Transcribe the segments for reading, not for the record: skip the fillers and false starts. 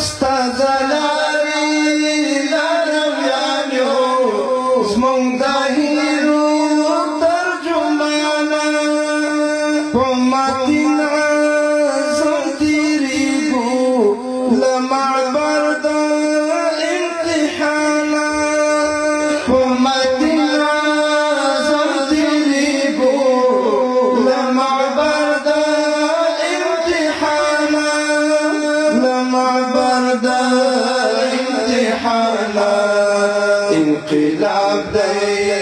Stazalari laravyanyo Smong dahiru terjumana Pematin azam diriku Lemah barda imtihana Pematin azam diriku Lemah barda imtihana Lemah barda imtihana انقلاب دی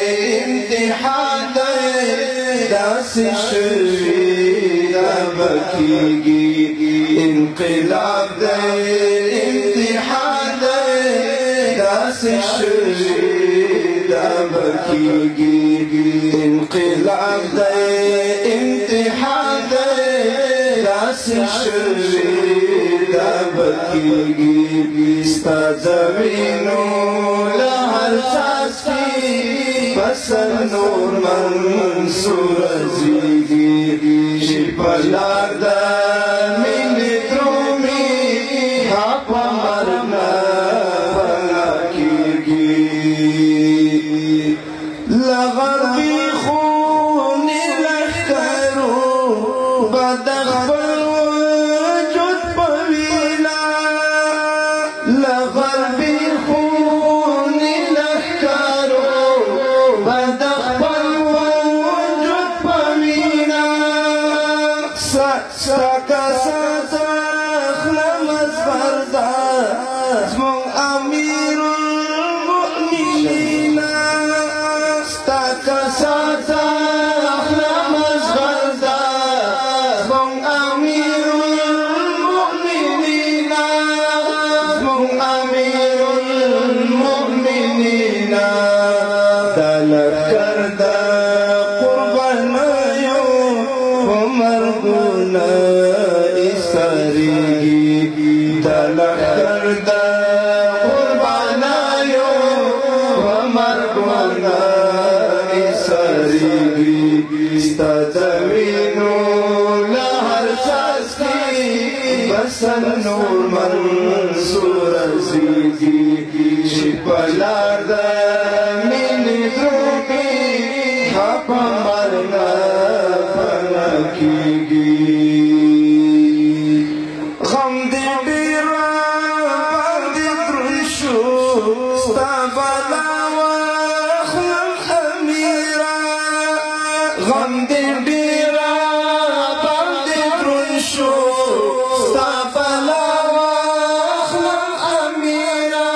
امتحان دی داسی شوی ربکیگی انقلاب دی امتحان دی داسی شوی ربکیگی انقلاب دی امتحان دی داسی شوی ربکیگی ستازوینو بسن نور منصور زیگی شپلار دا من درومی حق مرنا فلاکیگی لغربی خونی لخکرو بدخبر وجود پویلا لغربی خونی لخکرو بدخبر وجود پوینا ساکا ساتخلم از بردا زمون امیر المؤمنین ساکا ساتخلم از بردا زمون امیر المؤمنین زمون امیر المؤمنین کردا قربانیو مرګونه اسریږي دلک کردا قربانیو مرګونه اسریږي ستدوینو لهر څاڅکي بسن نور منصور زیږي چې پلار ده مرنا فلکیگی غم دی ډیرا باندې درشو ستا بلا واخلم امیرا غم دی ډیرا باندې درشو ستا بلا واخلم امیرا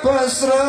پسرا